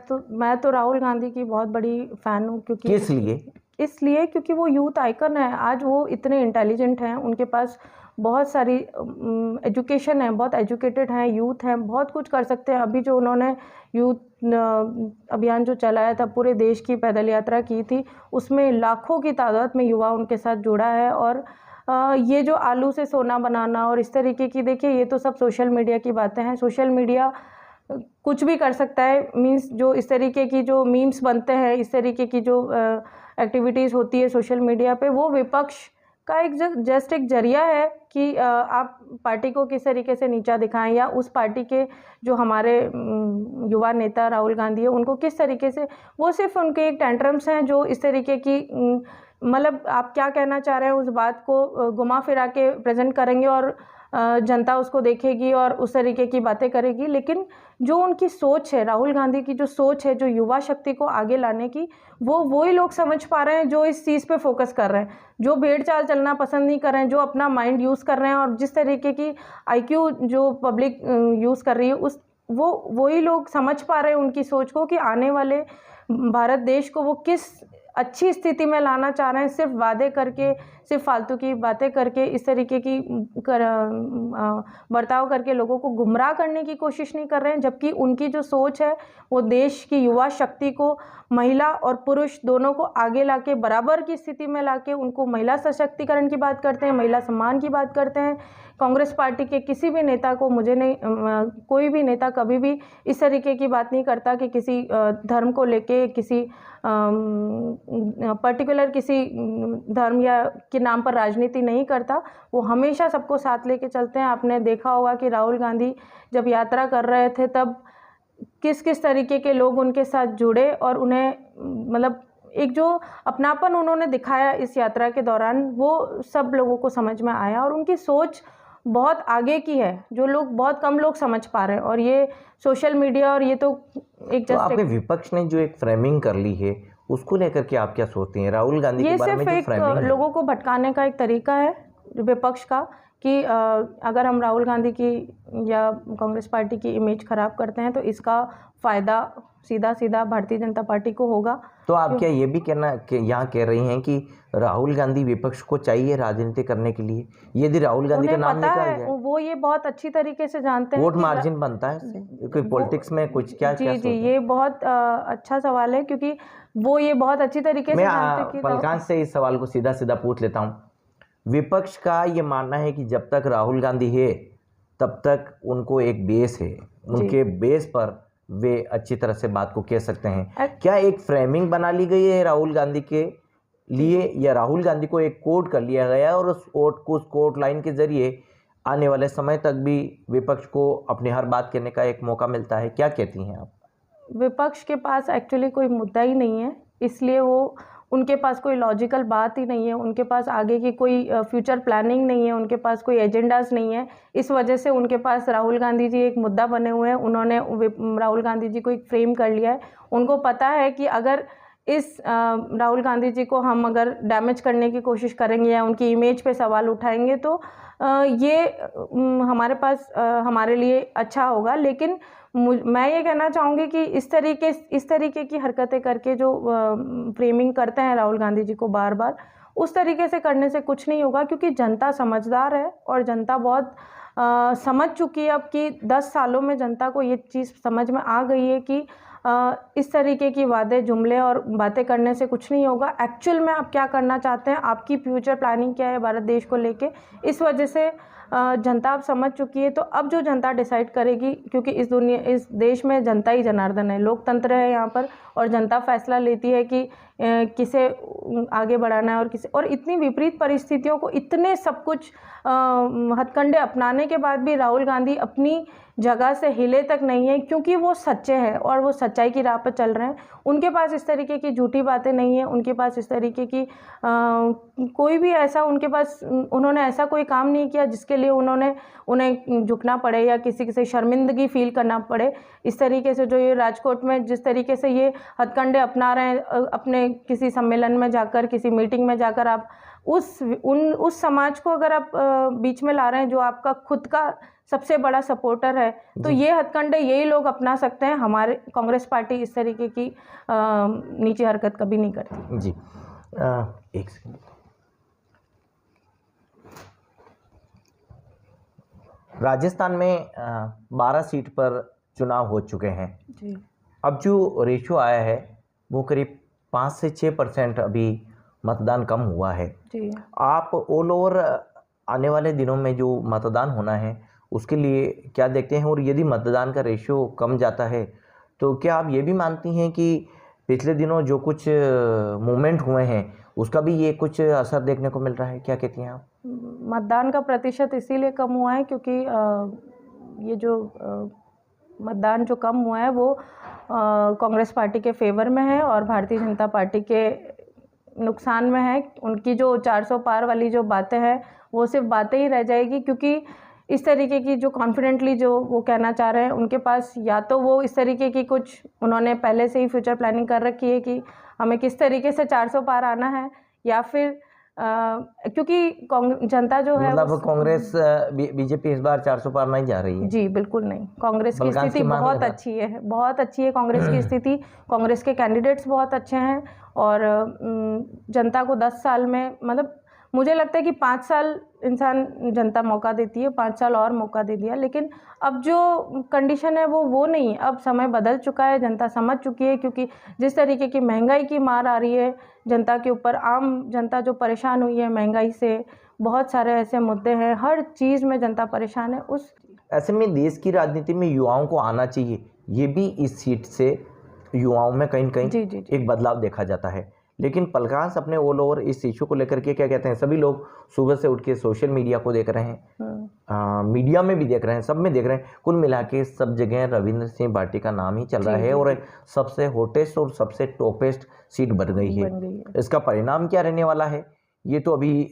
तो राहुल गांधी की बहुत बड़ी फ़ैन हूँ, क्योंकि किस लिए? इसलिए क्योंकि वो यूथ आइकन है। आज वो इतने इंटेलिजेंट हैं, उनके पास बहुत सारी एजुकेशन है, बहुत एजुकेटेड हैं, यूथ हैं, बहुत कुछ कर सकते हैं। अभी जो उन्होंने यूथ अभियान जो चलाया था, पूरे देश की पैदल यात्रा की थी, उसमें लाखों की तादाद में युवा उनके साथ जुड़ा है। और ये जो आलू से सोना बनाना और इस तरीके की, देखिए ये तो सब सोशल मीडिया की बातें हैं। सोशल मीडिया कुछ भी कर सकता है, मीन्स जो इस तरीके की जो मीम्स बनते हैं, इस तरीके की जो एक्टिविटीज़ होती है सोशल मीडिया पे, वो विपक्ष का एक जस्ट एक जरिया है कि आप पार्टी को किस तरीके से नीचा दिखाएं, या उस पार्टी के जो हमारे युवा नेता राहुल गांधी है उनको किस तरीके से, वो सिर्फ उनके एक टेंट्रम्स हैं जो इस तरीके की मतलब आप क्या कहना चाह रहे हैं उस बात को घुमा फिरा के प्रेजेंट करेंगे और जनता उसको देखेगी और उस तरीके की बातें करेगी। लेकिन जो उनकी सोच है, राहुल गांधी की जो सोच है, जो युवा शक्ति को आगे लाने की, वही लोग समझ पा रहे हैं जो इस चीज़ पे फोकस कर रहे हैं, जो भेड़ चाल चलना पसंद नहीं कर रहे हैं, जो अपना माइंड यूज़ कर रहे हैं और जिस तरीके की आईक्यू जो पब्लिक यूज़ कर रही है वही लोग समझ पा रहे हैं उनकी सोच को कि आने वाले भारत देश को वो किस अच्छी स्थिति में लाना चाह रहे हैं। सिर्फ वादे करके, सिर्फ फालतू की बातें करके, इस तरीके की बर्ताव करके लोगों को गुमराह करने की कोशिश नहीं कर रहे हैं, जबकि उनकी जो सोच है वो देश की युवा शक्ति को, महिला और पुरुष दोनों को आगे लाके बराबर की स्थिति में लाके उनको महिला सशक्तिकरण की बात करते हैं, महिला सम्मान की बात करते हैं। कांग्रेस पार्टी के किसी भी नेता को कोई भी नेता कभी भी इस तरीके की बात नहीं करता कि किसी धर्म को लेके, किसी पर्टिकुलर किसी धर्म या के नाम पर राजनीति नहीं करता। वो हमेशा सबको साथ लेके चलते हैं। आपने देखा होगा कि राहुल गांधी जब यात्रा कर रहे थे तब किस किस तरीके के लोग उनके साथ जुड़े और उन्हें मतलब एक जो अपनापन उन्होंने दिखाया इस यात्रा के दौरान, वो सब लोगों को समझ में आया और उनकी सोच बहुत आगे की है, जो लोग बहुत कम लोग समझ पा रहे हैं। और ये सोशल मीडिया और ये तो एक तो आपके विपक्ष ने जो एक फ्रेमिंग कर ली है उसको लेकर के आप क्या सोचती हैं? राहुल गांधी के बारे में जो फ्रेमिंग है, लोगों को भटकाने का एक तरीका है विपक्ष का कि अगर हम राहुल गांधी की या कांग्रेस पार्टी की इमेज खराब करते हैं तो इसका फ़ायदा सीधा सीधा भारतीय जनता पार्टी को होगा। तो आप क्या ये भी यहाँ कह रही हैं कि राहुल गांधी विपक्ष को चाहिए राजनीति करने के लिए? यदि राहुल गांधी का नाम निकाल जाए, वो ये बहुत अच्छी तरीके से जानते हैं वोट मार्जिन बनता है इससे, कोई पॉलिटिक्स में कुछ क्या जी जी, ये बहुत अच्छा सवाल है क्योंकि वो ये बहुत अच्छी तरीके से जानते हैं। मैं पलकांश से इस सवाल को सीधा सीधा पूछ लेता हूँ। विपक्ष का ये मानना है कि जब तक राहुल गांधी है तब तक उनको एक बेस है, उनके बेस पर वे अच्छी तरह से बात को कह सकते हैं। क्या एक फ्रेमिंग बना ली गई है राहुल गांधी के लिए, या राहुल गांधी को एक कोट कर लिया गया और उस कोट लाइन के जरिए आने वाले समय तक भी विपक्ष को अपनी हर बात कहने का एक मौका मिलता है? क्या कहती हैं आप? विपक्ष के पास एक्चुअली कोई मुद्दा ही नहीं है, इसलिए उनके पास कोई लॉजिकल बात ही नहीं है, उनके पास आगे की कोई फ्यूचर प्लानिंग नहीं है, उनके पास कोई एजेंडाज नहीं है। इस वजह से उनके पास राहुल गांधी जी एक मुद्दा बने हुए हैं। उन्होंने राहुल गांधी जी को एक फ्रेम कर लिया है। उनको पता है कि अगर इस राहुल गांधी जी को हम अगर डैमेज करने की कोशिश करेंगे या उनकी इमेज पे सवाल उठाएंगे तो ये हमारे लिए अच्छा होगा। लेकिन मैं ये कहना चाहूँगी कि इस तरीके की हरकतें करके जो फ्रेमिंग करते हैं राहुल गांधी जी को बार बार, उस तरीके से करने से कुछ नहीं होगा, क्योंकि जनता समझदार है और जनता बहुत समझ चुकी है अब कि 10 सालों में जनता को ये चीज़ समझ में आ गई है कि इस तरीके की वादे जुमले और बातें करने से कुछ नहीं होगा। एक्चुअल में आप क्या करना चाहते हैं, आपकी फ्यूचर प्लानिंग क्या है भारत देश को लेके, इस वजह से जनता अब समझ चुकी है। तो अब जो जनता डिसाइड करेगी, क्योंकि इस देश में जनता ही जनार्दन है, लोकतंत्र है यहाँ पर, और जनता फैसला लेती है कि किसे आगे बढ़ाना है और किसे। और इतनी विपरीत परिस्थितियों को, इतने सब कुछ हथकंडे अपनाने के बाद भी राहुल गांधी अपनी जगह से हिले तक नहीं है, क्योंकि वो सच्चे हैं और वो सच्चाई की राह पर चल रहे हैं। उनके पास इस तरीके की झूठी बातें नहीं है, उनके पास इस तरीके की कोई भी ऐसा उन्होंने ऐसा कोई काम नहीं किया जिसके लिए उन्हें झुकना पड़े या किसी से शर्मिंदगी फील करना पड़े। इस तरीके से जो ये राजकोट में जिस तरीके से ये हथकंडे अपना रहे हैं, अपने किसी सम्मेलन में जाकर, किसी मीटिंग में जाकर आप उस समाज को अगर आप बीच में ला रहे हैं जो आपका खुद का सबसे बड़ा सपोर्टर है, तो ये हथकंडे यही लोग अपना सकते हैं। हमारे कांग्रेस पार्टी इस तरीके की नीची हरकत कभी नहीं करती। जी एक सेकंड। राजस्थान में 12 सीट पर चुनाव हो चुके हैं जी। अब जो रेशियो आया है वो करीब 5 से 6% अभी मतदान कम हुआ है जी। आप ऑल ओवर आने वाले दिनों में जो मतदान होना है उसके लिए क्या देखते हैं, और यदि मतदान का रेशियो कम जाता है तो क्या आप ये भी मानती हैं कि पिछले दिनों जो कुछ मूवमेंट हुए हैं उसका भी ये कुछ असर देखने को मिल रहा है, क्या कहती हैं आप? मतदान का प्रतिशत इसीलिए कम हुआ है क्योंकि ये जो मतदान जो कम हुआ है वो कांग्रेस पार्टी के फेवर में है और भारतीय जनता पार्टी के नुकसान में है। उनकी जो 400 पार वाली जो बातें हैं वो सिर्फ बातें ही रह जाएगी, क्योंकि इस तरीके की जो कॉन्फिडेंटली जो वो कहना चाह रहे हैं उनके पास या तो वो इस तरीके की कुछ उन्होंने पहले से ही फ्यूचर प्लानिंग कर रखी है कि हमें किस तरीके से 400 पार आना है, या फिर क्योंकि जनता जो है मतलब कांग्रेस बीजेपी इस बार 400 पार नहीं जा रही है? जी बिल्कुल नहीं। कांग्रेस की स्थिति बहुत अच्छी है, बहुत अच्छी है कांग्रेस की स्थिति। कांग्रेस के कैंडिडेट्स बहुत अच्छे हैं और जनता को 10 साल में, मतलब मुझे लगता है कि 5 साल इंसान जनता मौका देती है, 5 साल और मौका दे दिया, लेकिन अब जो कंडीशन है वो नहीं। अब समय बदल चुका है, जनता समझ चुकी है, क्योंकि जिस तरीके की महंगाई की मार आ रही है जनता के ऊपर, आम जनता जो परेशान हुई है महंगाई से, बहुत सारे ऐसे मुद्दे हैं, हर चीज़ में जनता परेशान है। उस ऐसे में देश की राजनीति में युवाओं को आना चाहिए, ये भी इस सीट से युवाओं में कहीं न कहीं एक बदलाव देखा जाता है। लेकिन प्रकाश अपने ऑल ओवर इस इशू को लेकर के क्या कहते हैं? सभी लोग सुबह से उठ के सोशल मीडिया को देख रहे हैं, मीडिया में भी देख रहे हैं, सब में देख रहे हैं, कुल मिला के सब जगह रविंद्र सिंह भाटी का नाम ही चल रहा है और सबसे हॉटेस्ट और सबसे टॉपेस्ट सीट बन गई है। इसका परिणाम क्या रहने वाला है ये तो अभी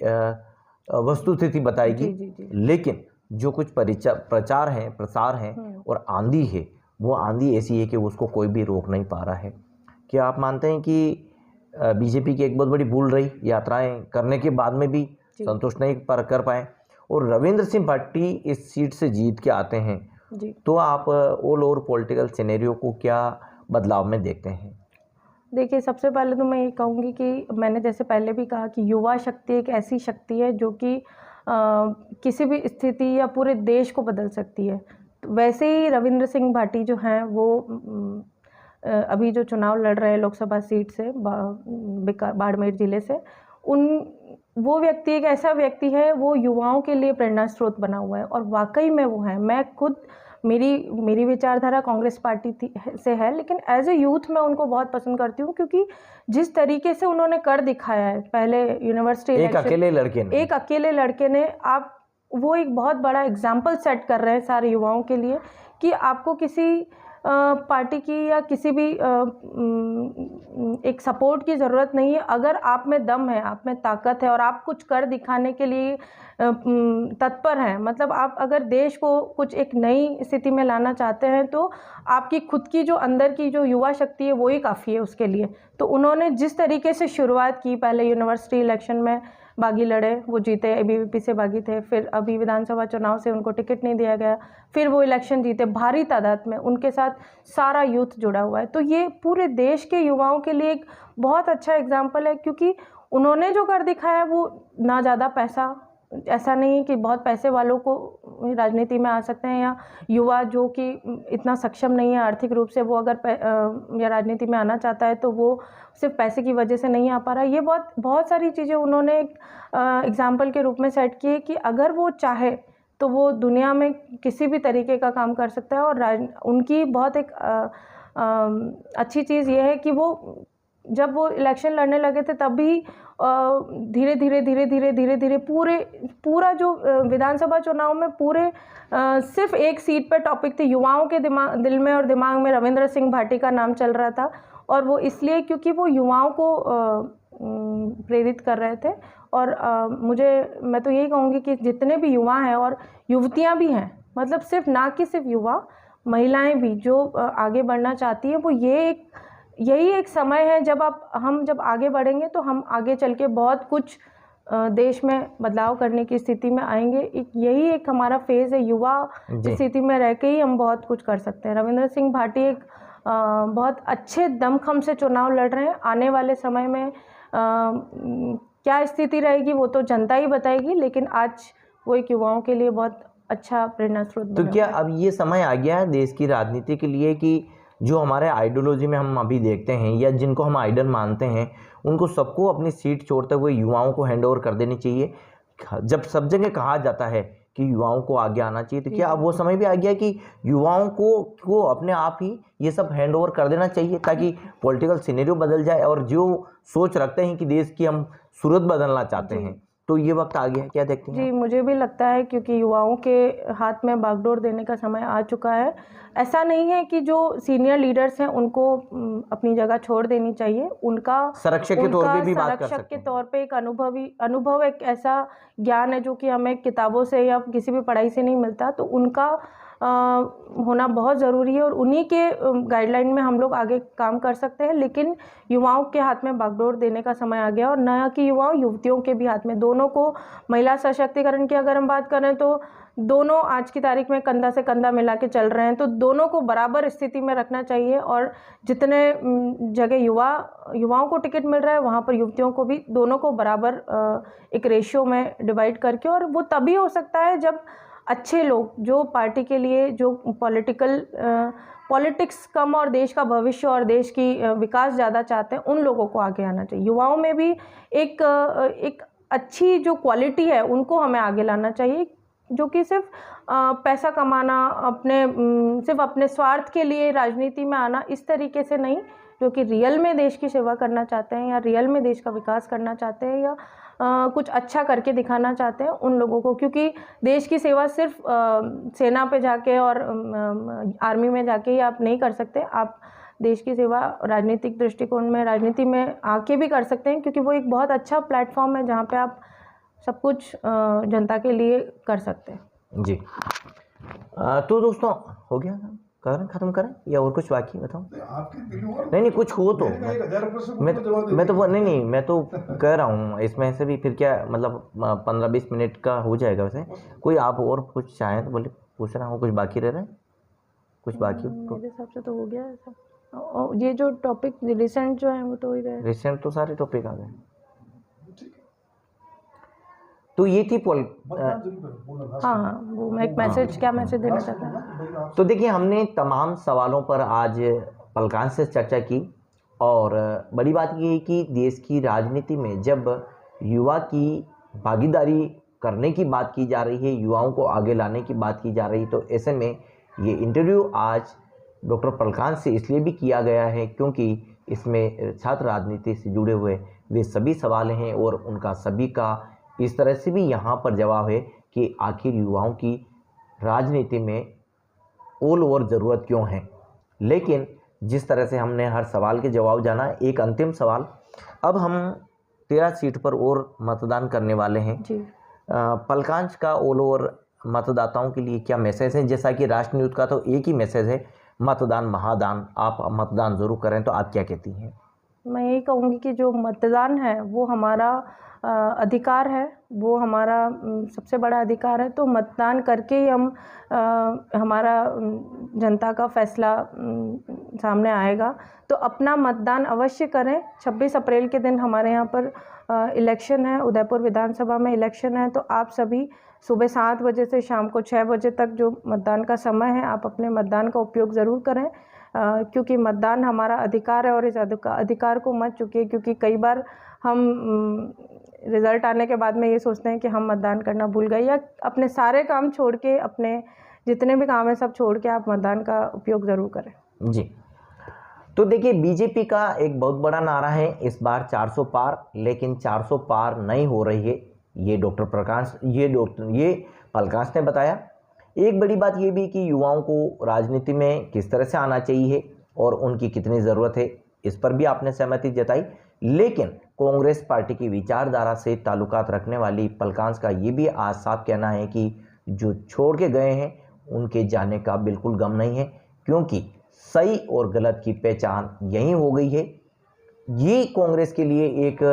वस्तुस्थिति बताएगी, लेकिन जो कुछ प्रचार है, प्रसार है और आंधी है, वो आंधी ऐसी है कि उसको कोई भी रोक नहीं पा रहा है। क्या आप मानते हैं कि बीजेपी की एक बहुत बड़ी भूल रही, यात्राएं करने के बाद में भी संतुष्ट नहीं कर पाए, और रविंद्र सिंह भट्टी इस सीट से जीत के आते हैं तो आप ऑल ओवर पॉलिटिकल सिनेरियो को क्या बदलाव में देखते हैं? देखिए, सबसे पहले तो मैं ये कहूँगी कि मैंने जैसे पहले भी कहा कि युवा शक्ति एक ऐसी शक्ति है जो कि किसी भी स्थिति या पूरे देश को बदल सकती है। तो वैसे ही रविंद्र सिंह भाटी जो हैं वो अभी जो चुनाव लड़ रहे हैं लोकसभा सीट से बाड़मेर ज़िले से, वो व्यक्ति एक ऐसा व्यक्ति है, वो युवाओं के लिए प्रेरणा स्रोत बना हुआ है और वाकई में वो है। मैं खुद मेरी विचारधारा कांग्रेस पार्टी से है, लेकिन एज ए यूथ मैं उनको बहुत पसंद करती हूँ, क्योंकि जिस तरीके से उन्होंने कर दिखाया है पहले यूनिवर्सिटी एक अकेले लड़के ने वो एक बहुत बड़ा एग्जाम्पल सेट कर रहे हैं सारे युवाओं के लिए कि आपको किसी पार्टी की या किसी भी एक सपोर्ट की ज़रूरत नहीं है। अगर आप में दम है, आप में ताकत है और आप कुछ कर दिखाने के लिए तत्पर हैं, मतलब आप अगर देश को कुछ एक नई स्थिति में लाना चाहते हैं, तो आपकी खुद की जो अंदर की जो युवा शक्ति है वो ही काफ़ी है उसके लिए। तो उन्होंने जिस तरीके से शुरुआत की, पहले यूनिवर्सिटी इलेक्शन में बागी लड़े, वो जीते, एबीवीपी से बागी थे, फिर अभी विधानसभा चुनाव से उनको टिकट नहीं दिया गया, फिर वो इलेक्शन जीते भारी तादाद में, उनके साथ सारा यूथ जुड़ा हुआ है। तो ये पूरे देश के युवाओं के लिए एक बहुत अच्छा एग्जाम्पल है, क्योंकि उन्होंने जो कर दिखाया वो ना ज़्यादा पैसा, ऐसा नहीं है कि बहुत पैसे वालों को राजनीति में आ सकते हैं, या युवा जो कि इतना सक्षम नहीं है आर्थिक रूप से, वो अगर या राजनीति में आना चाहता है तो वो सिर्फ पैसे की वजह से नहीं आ पा रहा है। ये बहुत सारी चीज़ें उन्होंने एक एग्जाम्पल के रूप में सेट की है कि अगर वो चाहे तो वो दुनिया में किसी भी तरीके का काम कर सकता है। और उनकी बहुत एक अच्छी चीज़ ये है कि वो जब वो इलेक्शन लड़ने लगे थे तब भी धीरे धीरे पूरा जो विधानसभा चुनाव में पूरे सिर्फ एक सीट पे टॉपिक थी, युवाओं के दिल में और दिमाग में रविंद्र सिंह भाटी का नाम चल रहा था, और वो इसलिए क्योंकि वो युवाओं को प्रेरित कर रहे थे। और मैं तो यही कहूँगी कि जितने भी युवा हैं और युवतियाँ भी हैं, मतलब सिर्फ युवा, महिलाएं भी जो आगे बढ़ना चाहती हैं, वो यही एक समय है जब हम जब आगे बढ़ेंगे तो हम आगे चल के बहुत कुछ देश में बदलाव करने की स्थिति में आएंगे। यही एक हमारा फेज़ है, युवा स्थिति में रह के ही हम बहुत कुछ कर सकते हैं। रविंद्र सिंह भाटी एक बहुत अच्छे दमखम से चुनाव लड़ रहे हैं। आने वाले समय में क्या स्थिति रहेगी वो तो जनता ही बताएगी, लेकिन आज वो एक युवाओं के लिए बहुत अच्छा प्रेरणा स्रोत। तो क्या अब ये समय आ गया है देश की राजनीति के लिए कि जो हमारे आइडियोलॉजी में हम अभी देखते हैं या जिनको हम आइडल मानते हैं, उनको सबको अपनी सीट छोड़ते हुए युवाओं को हैंड ओवर कर देनी चाहिए? जब सब जगह कहा जाता है कि युवाओं को आगे आना चाहिए, तो क्या अब वो समय भी आ गया कि युवाओं को अपने आप ही ये सब हैंड ओवर कर देना चाहिए ताकि पॉलिटिकल सिनेरियो बदल जाए और जो सोच रखते हैं कि देश की हम सूरत बदलना चाहते हैं, तो ये वक्त आ गया है? क्या देखते हैं? जी, मुझे भी लगता है क्योंकि युवाओं के हाथ में बागडोर देने का समय आ चुका है। ऐसा नहीं है कि जो सीनियर लीडर्स हैं उनको अपनी जगह छोड़ देनी चाहिए। उनका संरक्षक के तौर पे भी बात कर संरक्षक सकते के हैं। तौर पे एक अनुभव एक ऐसा ज्ञान है जो कि हमें किताबों से या किसी भी पढ़ाई से नहीं मिलता, तो उनका होना बहुत ज़रूरी है और उन्हीं के गाइडलाइन में हम लोग आगे काम कर सकते हैं। लेकिन युवाओं के हाथ में बागडोर देने का समय आ गया और न कि युवाओं, युवतियों के भी हाथ में, दोनों को। महिला सशक्तिकरण की अगर हम बात करें तो दोनों आज की तारीख में कंधा से कंधा मिला के चल रहे हैं, तो दोनों को बराबर स्थिति में रखना चाहिए और जितने जगह युवाओं को टिकट मिल रहा है वहाँ पर युवतियों को भी, दोनों को बराबर एक रेशियो में डिवाइड करके। और वो तभी हो सकता है जब अच्छे लोग जो पार्टी के लिए, जो पॉलिटिक्स कम और देश का भविष्य और देश की विकास ज़्यादा चाहते हैं, उन लोगों को आगे आना चाहिए। युवाओं में भी एक अच्छी जो क्वालिटी है उनको हमें आगे लाना चाहिए, जो कि सिर्फ पैसा कमाना, सिर्फ अपने स्वार्थ के लिए राजनीति में आना, इस तरीके से नहीं, जो कि रियल में देश की सेवा करना चाहते हैं या रियल में देश का विकास करना चाहते हैं या कुछ अच्छा करके दिखाना चाहते हैं, उन लोगों को। क्योंकि देश की सेवा सिर्फ सेना पे जाके और आर्मी में जाके ही आप नहीं कर सकते। आप देश की सेवा राजनीतिक दृष्टिकोण में, राजनीति में आके भी कर सकते हैं, क्योंकि वो एक बहुत अच्छा प्लेटफॉर्म है जहाँ पे आप सब कुछ जनता के लिए कर सकते हैं। जी, तो दोस्तों हो गया, खत्म करें या और कुछ बाकी बताऊं? नहीं, कुछ हो तो मैं तो नहीं, मैं तो कह रहा हूँ इसमें से भी फिर क्या, मतलब 15-20 मिनट का हो जाएगा। वैसे कोई आप और कुछ चाहें तो बोले, पूछ रहा हूँ, कुछ बाकी रह रहा है? कुछ बाकी मेरे हिसाब से तो हो गया ऐसा। ये जो टॉपिक रिसेंट जो है वो तो ही रहे, रिसेंट तो सारे टॉपिक आ गए। तो ये थी हाँ, वो मैं एक मैसेज, क्या मैसेज देना चाहता हूँ। तो देखिए, हमने तमाम सवालों पर आज पलकान से चर्चा की और बड़ी बात ये है कि देश की राजनीति में जब युवा की भागीदारी करने की बात की जा रही है, युवाओं को आगे लाने की बात की जा रही है, तो ऐसे में ये इंटरव्यू आज डॉक्टर पलकान से इसलिए भी किया गया है क्योंकि इसमें छात्र राजनीति से जुड़े हुए वे सभी सवाल हैं और उनका सभी का इस तरह से भी यहाँ पर जवाब है कि आखिर युवाओं की राजनीति में ऑल ओवर ज़रूरत क्यों है। लेकिन जिस तरह से हमने हर सवाल के जवाब जाना, एक अंतिम सवाल, अब हम 13 सीट पर और मतदान करने वाले हैं जी। पलकांच का ऑल ओवर मतदाताओं के लिए क्या मैसेज है? जैसा कि राष्ट्र न्यूज़ का तो एक ही मैसेज है, मतदान महादान, आप मतदान ज़रूर करें, तो आप क्या कहती हैं? मैं यही कहूँगी कि जो मतदान है वो हमारा अधिकार है, वो हमारा सबसे बड़ा अधिकार है। तो मतदान करके ही हम हमारा जनता का फैसला सामने आएगा। तो अपना मतदान अवश्य करें। 26 अप्रैल के दिन हमारे यहाँ पर इलेक्शन है, उदयपुर विधानसभा में इलेक्शन है। तो आप सभी सुबह 7 बजे से शाम को 6 बजे तक जो मतदान का समय है, आप अपने मतदान का उपयोग ज़रूर करें, क्योंकि मतदान हमारा अधिकार है और इस अधिकार को मत चूकिए। क्योंकि कई बार हम रिज़ल्ट आने के बाद में ये सोचते हैं कि हम मतदान करना भूल गए, या अपने सारे काम छोड़ के, अपने जितने भी काम है सब छोड़ के आप मतदान का उपयोग ज़रूर करें। जी। तो देखिए, बीजेपी का एक बहुत बड़ा नारा है इस बार 400 पार, लेकिन 400 पार नहीं हो रही है, ये ये पलकांच ने बताया। एक बड़ी बात ये भी कि युवाओं को राजनीति में किस तरह से आना चाहिए और उनकी कितनी ज़रूरत है, इस पर भी आपने सहमति जताई। लेकिन कांग्रेस पार्टी की विचारधारा से ताल्लुकात रखने वाली पलकांच का ये भी आज साफ कहना है कि जो छोड़ के गए हैं उनके जाने का बिल्कुल गम नहीं है, क्योंकि सही और गलत की पहचान यही हो गई है। ये कांग्रेस के लिए एक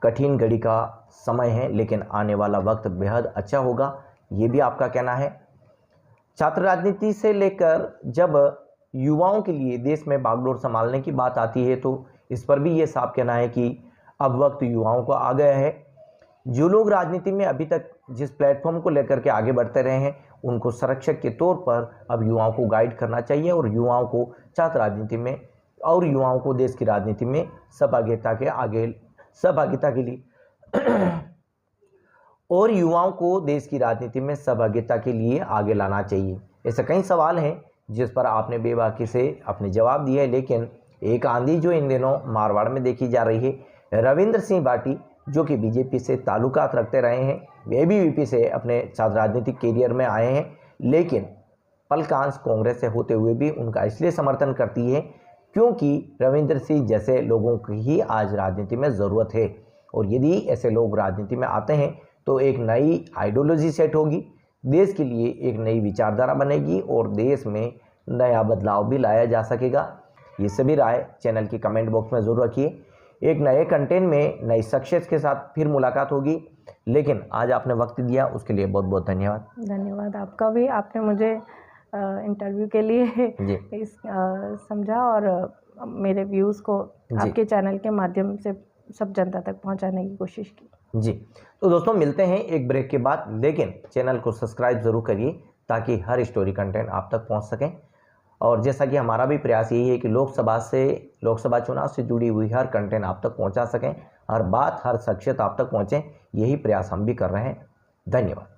कठिन घड़ी का समय है, लेकिन आने वाला वक्त बेहद अच्छा होगा, ये भी आपका कहना है। छात्र राजनीति से लेकर जब युवाओं के लिए देश में बागडोर संभालने की बात आती है, तो इस पर भी ये साफ कहना है कि अब वक्त युवाओं को आ गया है। जो लोग राजनीति में अभी तक जिस प्लेटफॉर्म को लेकर के आगे बढ़ते रहे हैं, उनको संरक्षक के तौर पर अब युवाओं को गाइड करना चाहिए और युवाओं को छात्र राजनीति में और युवाओं को देश की राजनीति में सहभागिता के लिए और युवाओं को देश की राजनीति में सहभागिता के लिए आगे लाना चाहिए। ऐसे कई सवाल हैं जिस पर आपने बेबाकी से अपने जवाब दिए हैं, लेकिन एक आंधी जो इन दिनों मारवाड़ में देखी जा रही है, रविंद्र सिंह बाटी जो कि बीजेपी से ताल्लुकात रखते रहे हैं, वे भी वीपी से अपने राजनीतिक कैरियर में आए हैं, लेकिन पलकांस कांग्रेस से होते हुए भी उनका इसलिए समर्थन करती है क्योंकि रविंद्र सिंह जैसे लोगों की ही आज राजनीति में ज़रूरत है। और यदि ऐसे लोग राजनीति में आते हैं तो एक नई आइडियोलॉजी सेट होगी, देश के लिए एक नई विचारधारा बनेगी और देश में नया बदलाव भी लाया जा सकेगा। ये सभी राय चैनल की कमेंट बॉक्स में ज़रूर रखिए। एक नए कंटेंट में नई शख्सियत के साथ फिर मुलाकात होगी, लेकिन आज आपने वक्त दिया उसके लिए बहुत बहुत धन्यवाद। धन्यवाद आपका भी, आपने मुझे इंटरव्यू के लिए समझा और मेरे व्यूज़ को आपके चैनल के माध्यम से सब जनता तक पहुंचाने की कोशिश की। जी, तो दोस्तों मिलते हैं एक ब्रेक के बाद, लेकिन चैनल को सब्सक्राइब ज़रूर करिए ताकि हर स्टोरी कंटेंट आप तक पहुंच सकें। और जैसा कि हमारा भी प्रयास यही है कि लोकसभा चुनाव से जुड़ी हुई हर कंटेंट आप तक पहुंचा सकें, हर बात हर शख्सियत आप तक पहुंचे, यही प्रयास हम भी कर रहे हैं। धन्यवाद।